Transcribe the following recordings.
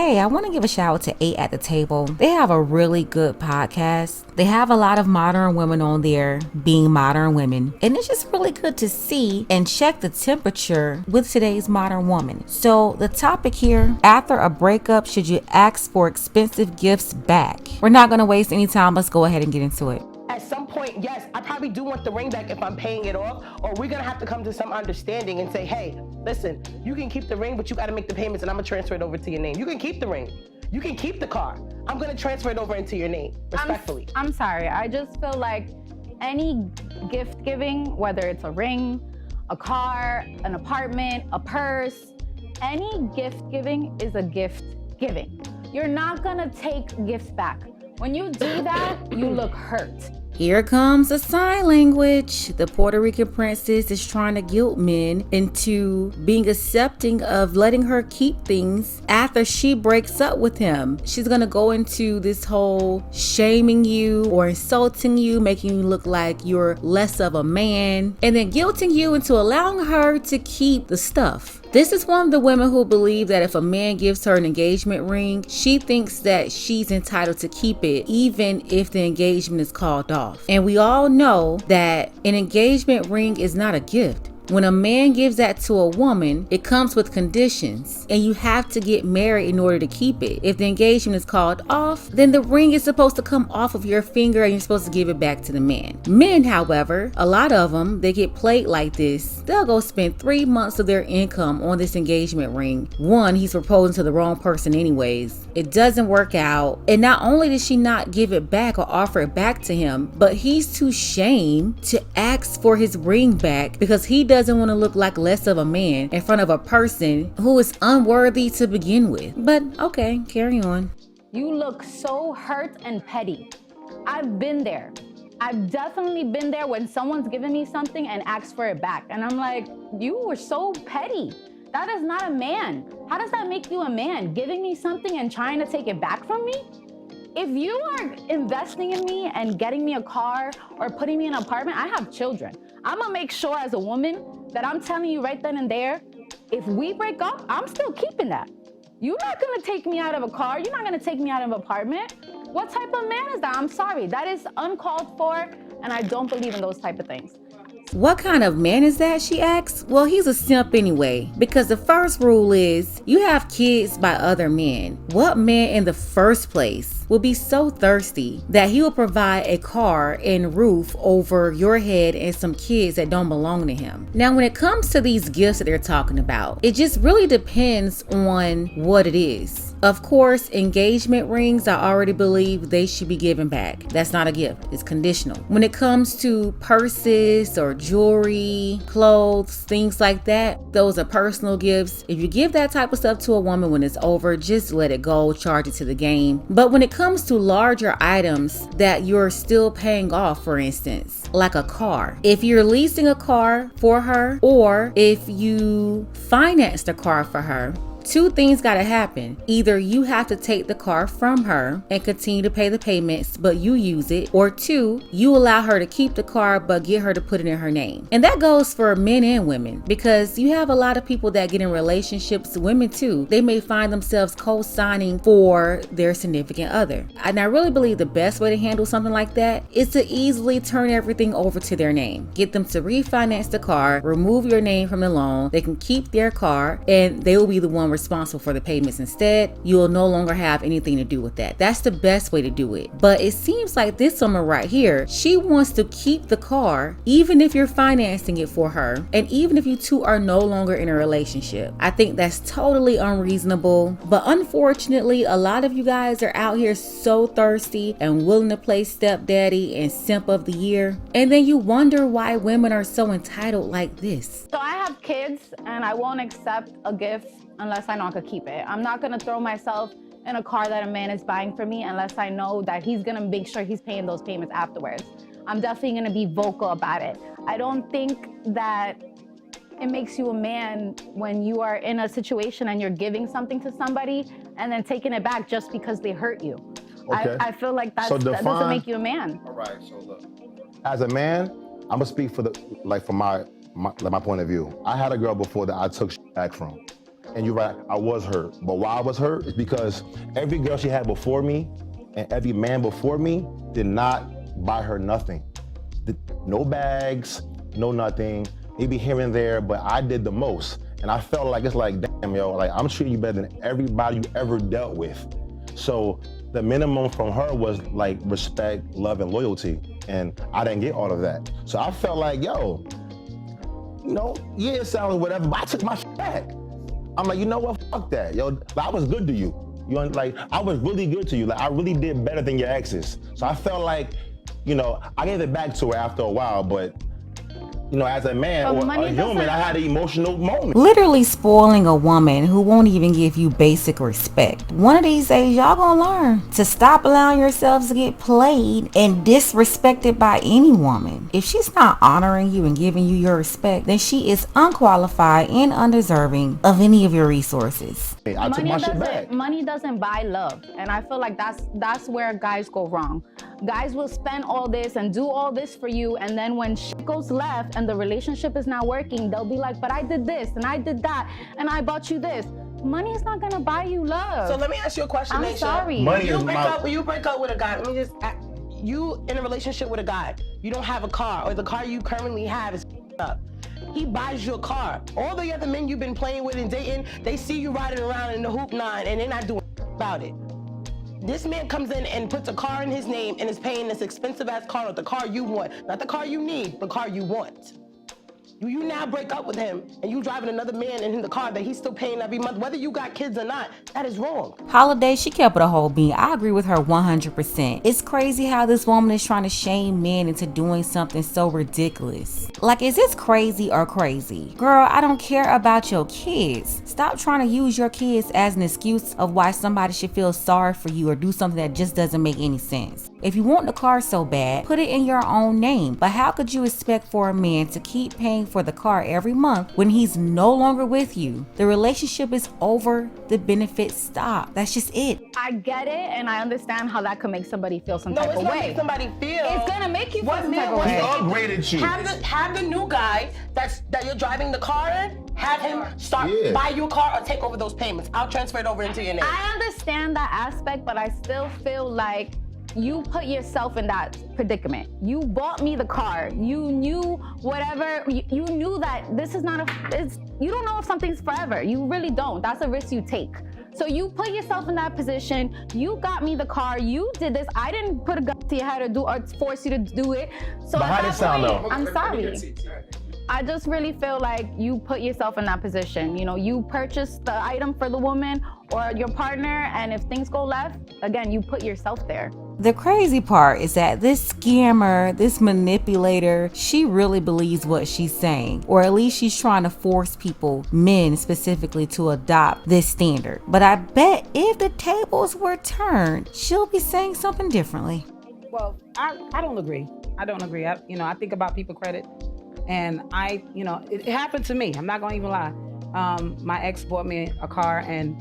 Hey, I want to give a shout out to 8 at the Table. They have a really good podcast. They have a lot of modern women on there being modern women. And it's just really good to see and check the temperature with today's modern woman. So the topic here, after a breakup, should you ask for expensive gifts back? We're not going to waste any time. Let's go ahead and get into it. At some point, yes, I probably do want the ring back if I'm paying it off, or we're gonna have to come to some understanding and say, hey, listen, you can keep the ring, but you gotta make the payments and I'm gonna transfer it over to your name. You can keep the ring. You can keep the car. I'm gonna transfer it over into your name, respectfully. I'm sorry, I just feel like any gift giving, whether it's a ring, a car, an apartment, a purse, any gift giving is a gift giving. You're not gonna take gifts back. When you do that, you look hurt. Here comes the sign language. The Puerto Rican princess is trying to guilt men into being accepting of letting her keep things after she breaks up with him. She's going to go into this whole shaming you or insulting you, making you look like you're less of a man, and then guilting you into allowing her to keep the stuff. This is one of the women who believe that if a man gives her an engagement ring, she thinks that she's entitled to keep it even if the engagement is called off. And we all know that an engagement ring is not a gift. When a man gives that to a woman, it comes with conditions, and you have to get married in order to keep it. If the engagement is called off, then the ring is supposed to come off of your finger and you're supposed to give it back to the man. Men, however, a lot of them, they get played like this. They'll go spend 3 months of their income on this engagement ring. One, he's proposing to the wrong person anyways. It doesn't work out. And not only did she not give it back or offer it back to him, but he's too ashamed to ask for his ring back because he doesn't want to look like less of a man in front of a person who is unworthy to begin with. But okay, carry on. You look so hurt and petty. I've been there. I've definitely been there when someone's given me something and asks for it back. And I'm like, you were so petty. That is not a man. How does that make you a man? Giving me something and trying to take it back from me? If you are investing in me and getting me a car or putting me in an apartment, I have children. I'm gonna make sure as a woman that I'm telling you right then and there, if we break up, I'm still keeping that. You're not gonna take me out of a car. You're not gonna take me out of an apartment. What type of man is that? I'm sorry, that is uncalled for, and I don't believe in those type of things. What kind of man is that, she asks? Well, he's a simp anyway, because the first rule is you have kids by other men. What man in the first place will be so thirsty that he will provide a car and roof over your head and some kids that don't belong to him? Now, when it comes to these gifts that they're talking about, it just really depends on what it is. Of course, engagement rings, I already believe they should be given back. That's not a gift, it's conditional. When it comes to purses or jewelry, clothes, things like that, those are personal gifts. If you give that type of stuff to a woman when it's over, just let it go, charge it to the game. But when it comes to larger items that you're still paying off, for instance, like a car, if you're leasing a car for her or if you financed a car for her, two things gotta happen. Either you have to take the car from her and continue to pay the payments, but you use it, or two, you allow her to keep the car but get her to put it in her name. And that goes for men and women, because you have a lot of people that get in relationships, women too. They may find themselves co-signing for their significant other. And I really believe the best way to handle something like that is to easily turn everything over to their name. Get them to refinance the car, remove your name from the loan, they can keep their car, and they will be the one responsible for the payments. Instead, you will no longer have anything to do with that. That's the best way to do it. But it seems like this woman right here, she wants to keep the car even if you're financing it for her and even if you two are no longer in a relationship. I think that's totally unreasonable. But unfortunately, a lot of you guys are out here so thirsty and willing to play stepdaddy and simp of the year. And then you wonder why women are so entitled like this. So I have kids and I won't accept a gift unless I know I could keep it. I'm not gonna throw myself in a car that a man is buying for me unless I know that he's gonna make sure he's paying those payments afterwards. I'm definitely gonna be vocal about it. I don't think that it makes you a man when you are in a situation and you're giving something to somebody and then taking it back just because they hurt you. Okay. I feel like that doesn't make you a man. All right, so look. As a man, I'm gonna speak for my point of view. I had a girl before that I took back from. And you're right, I was hurt. But why I was hurt is because every girl she had before me and every man before me did not buy her nothing. No bags, no nothing, maybe here and there, but I did the most. And I felt like, it's like, damn, yo, like I'm treating you better than everybody you ever dealt with. So the minimum from her was like respect, love, and loyalty. And I didn't get all of that. So I felt like, yo, you know, yeah, it sounded whatever, but I took my shit back. I'm like, you know what, fuck that. Yo, like, I was good to you. Like, I was really good to you. Like, I really did better than your exes. So I felt like, you know, I gave it back to her after a while, but you know, as a man or a human, I had an emotional moment. Literally spoiling a woman who won't even give you basic respect. One of these days, y'all gonna learn to stop allowing yourselves to get played and disrespected by any woman. If she's not honoring you and giving you your respect, then she is unqualified and undeserving of any of your resources. I took my shit back. Money doesn't buy love, and I feel like that's where guys go wrong. Guys will spend all this and do all this for you, and then when shit goes left and the relationship is not working, they'll be like, but I did this and I did that and I bought you this. Money is not gonna buy you love. So let me ask you a question, I'm Nisha. sorry. You break up with a guy. Let me just, you in a relationship with a guy, you don't have a car, or the car you currently have is up. He buys you a car. All the other men you've been playing with and dating, they see you riding around in the hoop 9 and they're not doing about it. This man comes in and puts a car in his name and is paying this expensive ass car, the car you want. Not the car you need, the car you want. You now break up with him and you driving another man in the car that he's still paying every month, whether you got kids or not. That is wrong. Holiday, she kept it a whole bean. I agree with her 100%. It's crazy how this woman is trying to shame men into doing something so ridiculous. Like, is this crazy or crazy? Girl, I don't care about your kids. Stop trying to use your kids as an excuse of why somebody should feel sorry for you or do something that just doesn't make any sense. If you want the car so bad, put it in your own name. But how could you expect for a man to keep paying for the car every month when he's no longer with you? The relationship is over, the benefits stop. That's just it. I get it, and I understand how that could make somebody feel some type of way. No, it's not make somebody feel. It's gonna make you feel some type of way. He upgraded you. Have the new guy that you're driving the car in, have him start buy you a car or take over those payments. I'll transfer it over into your name. I understand that aspect, but I still feel like you put yourself in that predicament. You bought me the car. You knew whatever. You knew that this is not you don't know if something's forever. You really don't. That's a risk you take. So you put yourself in that position. You got me the car. You did this. I didn't put a gun to your head or force you to do it. So but how did it sound though? I'm sorry. I just really feel like you put yourself in that position. You know, you purchased the item for the woman or your partner, and if things go left, again, you put yourself there. The crazy part is that this scammer, this manipulator, she really believes what she's saying, or at least she's trying to force people, men specifically, to adopt this standard. But I bet if the tables were turned, she'll be saying something differently. Well, I don't agree. I don't agree. I think about people credit, and it happened to me. I'm not gonna even lie. My ex bought me a car, and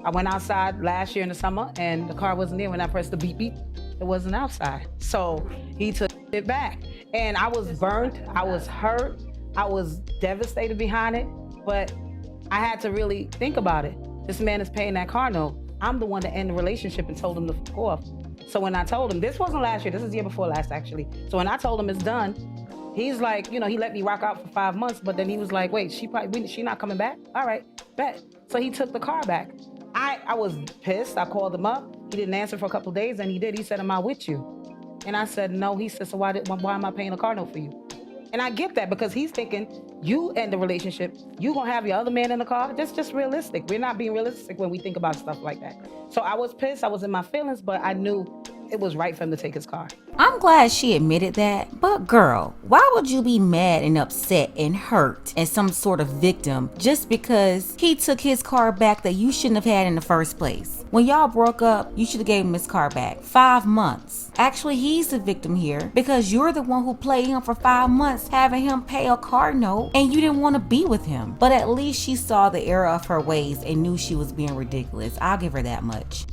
I went outside last year in the summer, and the car wasn't there. When I pressed the beep beep, it wasn't outside. So he took it back, and I was burnt. I was hurt. I was devastated behind it, but I had to really think about it. This man is paying that car note. I'm the one that ended the relationship and told him to fuck off. So when I told him, this wasn't last year, this is the year before last actually. So when I told him it's done, he's like, he let me rock out for 5 months, but then he was like, wait, she not coming back? All right, bet. So he took the car back. I was pissed. I called him up. He didn't answer for a couple of days, and he did. He said, am I with you? And I said, no. He said, so why am I paying a car note for you? And I get that because he's thinking, you end the relationship, you gonna have your other man in the car? That's just realistic. We're not being realistic when we think about stuff like that. So I was pissed, I was in my feelings, but I knew it was right for him to take his car. I'm glad she admitted that, but girl, why would you be mad and upset and hurt and some sort of victim just because he took his car back that you shouldn't have had in the first place? When y'all broke up, you should have gave him his car back. 5 months. Actually, he's the victim here because you're the one who played him for 5 months, having him pay a car note, and you didn't want to be with him. But at least she saw the error of her ways and knew she was being ridiculous. I'll give her that much.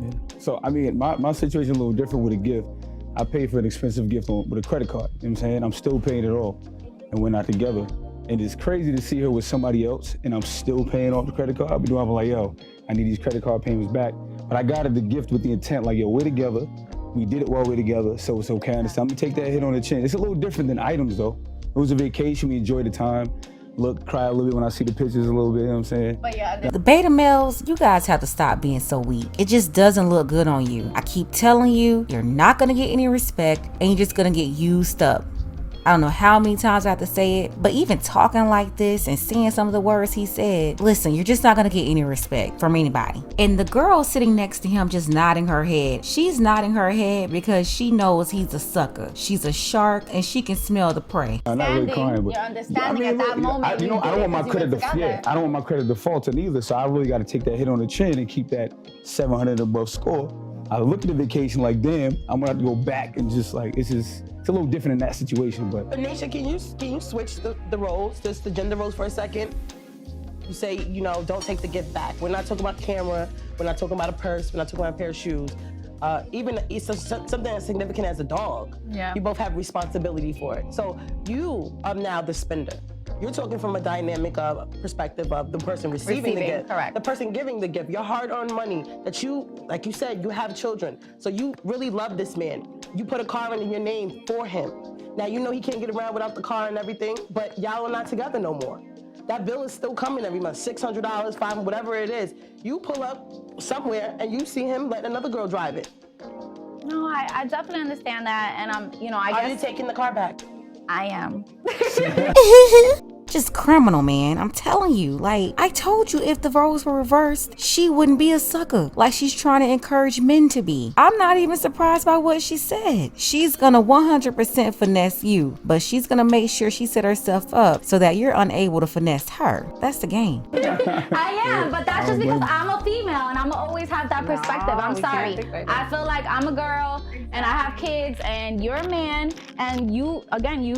Yeah. So, my situation is a little different with a gift. I paid for an expensive gift with a credit card. You know what I'm saying? I'm still paying it off, and we're not together. And it's crazy to see her with somebody else and I'm still paying off the credit card. I'm like, yo, I need these credit card payments back. But I got her the gift with the intent, like, yo, we're together. We did it while we're together, so it's okay. I understand. I'm gonna take that hit on the chin. It's a little different than items though. It was a vacation, we enjoyed the time. Look, cry a little bit when I see the pictures a little bit, you know what I'm saying? But yeah, The beta males, you guys have to stop being so weak. It just doesn't look good on you. I keep telling you, you're not gonna get any respect and you're just gonna get used up. I don't know how many times I have to say it, but even talking like this and seeing some of the words he said, listen, you're just not gonna get any respect from anybody. And the girl sitting next to him just nodding her head. She's nodding her head because she knows he's a sucker. She's a shark and she can smell the prey. I'm not really crying, but you're understanding at that moment. I don't want my credit to I don't want my credit defaulting either, so I really got to take that hit on the chin and keep that 700 above score. I look at the vacation like, damn, I'm gonna have to go back and just like, it's a little different in that situation, but. Nisha, can you switch the roles, just the gender roles for a second? You say, you know, don't take the gift back. We're not talking about camera. We're not talking about a purse. We're not talking about a pair of shoes. Even it's something as significant as a dog. Yeah. You both have responsibility for it. So you are now the spender. You're talking from a dynamic perspective of the person receiving the gift. Correct. The person giving the gift, your hard-earned money that you, like you said, you have children. So you really love this man. You put a car under your name for him. Now you know he can't get around without the car and everything, but y'all are not together no more. That bill is still coming every month, $600, $500, whatever it is. You pull up somewhere and you see him letting another girl drive it. No, I definitely understand that, and I Are guess you taking the car back? I am. Just criminal, man. I'm telling you. Like, I told you if the roles were reversed, she wouldn't be a sucker like she's trying to encourage men to be. I'm not even surprised by what she said. She's gonna 100% finesse you, but she's gonna make sure she set herself up so that you're unable to finesse her. That's the game. I am, but that's just because I'm a female and I'm gonna always have that perspective. I'm we sorry. can't think like that. I feel like I'm a girl and I have kids and you're a man and you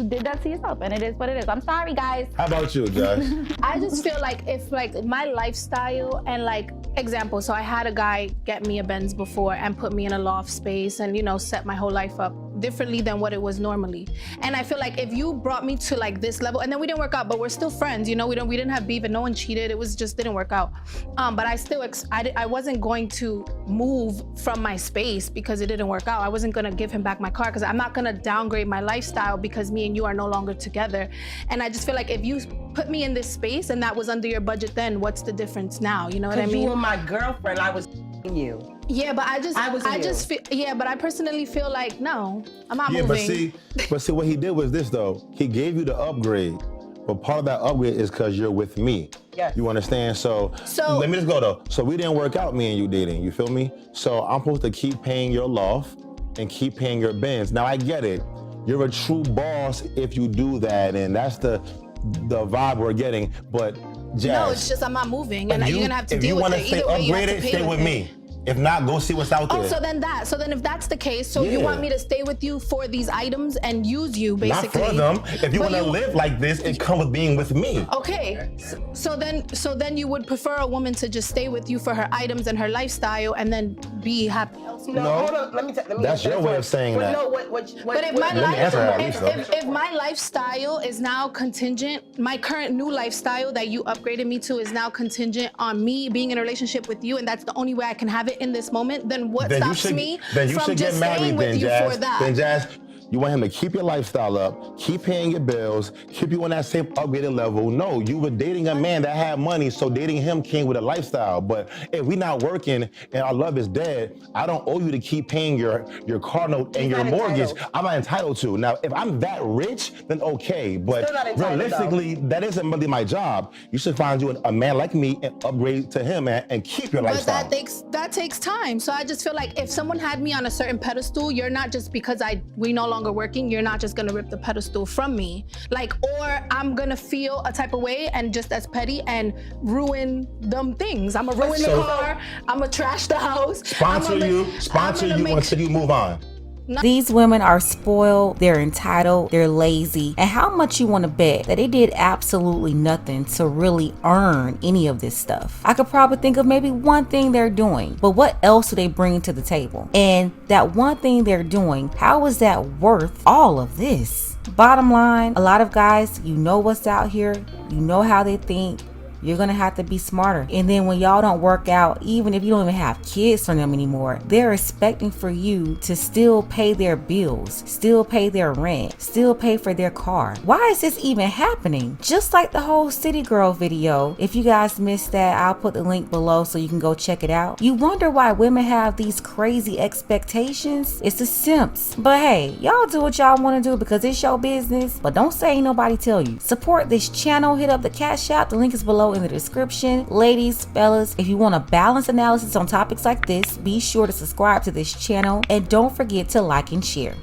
did that to yourself and it is what it is. I'm sorry, guys. How about you, Josh? I just feel like if like my lifestyle and like example, so I had a guy get me a Benz before and put me in a loft space and set my whole life up differently than what it was normally. And I feel like if you brought me to like this level, and then we didn't work out, but we're still friends, we didn't have beef and no one cheated. It was just didn't work out. But I wasn't going to move from my space because it didn't work out. I wasn't gonna give him back my car because I'm not gonna downgrade my lifestyle because me and you are no longer together. And I just feel like if you put me in this space and that was under your budget then, what's the difference now? You know what I mean? You were my girlfriend, I was you. Yeah, but but I personally feel like, no, I'm not moving. But see what he did was this though. He gave you the upgrade, but part of that upgrade is because you're with me. Yes. You understand? So let me just go though. So we didn't work out, me and you dating, you feel me? So I'm supposed to keep paying your loft and keep paying your Benz. Now I get it. You're a true boss if you do that, and that's the vibe we're getting, but Jazz. No, it's just I'm not moving, and you're gonna have to deal with it. If you want to stay upgraded, stay with me. If not, go see what's out there. Oh, so then if that's the case, you want me to stay with you for these items and use you basically? Not for them. If you want to live like this, it comes with being with me. Okay, so then you would prefer a woman to just stay with you for her items and her lifestyle and then be happy elsewhere? No, hold on. Let me That's your way of saying that. But if my lifestyle is now contingent, my current new lifestyle that you upgraded me to is now contingent on me being in a relationship with you, and that's the only way I can have it in this moment, then what stops me from just staying with you for that? Then Jazz, you want him to keep your lifestyle up, keep paying your bills, keep you on that same upgraded level. No, you were dating a man that had money, so dating him came with a lifestyle. But if we not working and our love is dead, I don't owe you to keep paying your car note and your mortgage. I'm not entitled to. Now, if I'm that rich, then okay. But realistically, that isn't really my job. You should find you a man like me and upgrade to him and keep your lifestyle. But that takes time. So I just feel like if someone had me on a certain pedestal, you're not just because we no longer working, you're not just gonna rip the pedestal from me. Or I'm gonna feel a type of way and just as petty and ruin them things. I'm gonna ruin the car, I'm gonna trash the house. Sponsor you until you move on. These women are spoiled, they're entitled, they're lazy, and how much you want to bet that they did absolutely nothing to really earn any of this stuff? I could probably think of maybe one thing they're doing, but what else do they bring to the table? And that one thing they're doing, how is that worth all of this? Bottom line, a lot of guys, you know what's out here, you know how they think. You're gonna have to be smarter. And then when y'all don't work out, even if you don't even have kids from them anymore, they're expecting for you to still pay their bills, still pay their rent, still pay for their car. Why is this even happening? Just like the whole City Girl video. If you guys missed that, I'll put the link below so you can go check it out. You wonder why women have these crazy expectations? It's the simps. But hey, y'all do what y'all want to do because it's your business. But don't say ain't nobody tell you. Support this channel. Hit up the Cash App. The link is below in the description. Ladies, fellas, if you want a balanced analysis on topics like this, be sure to subscribe to this channel and don't forget to like and share.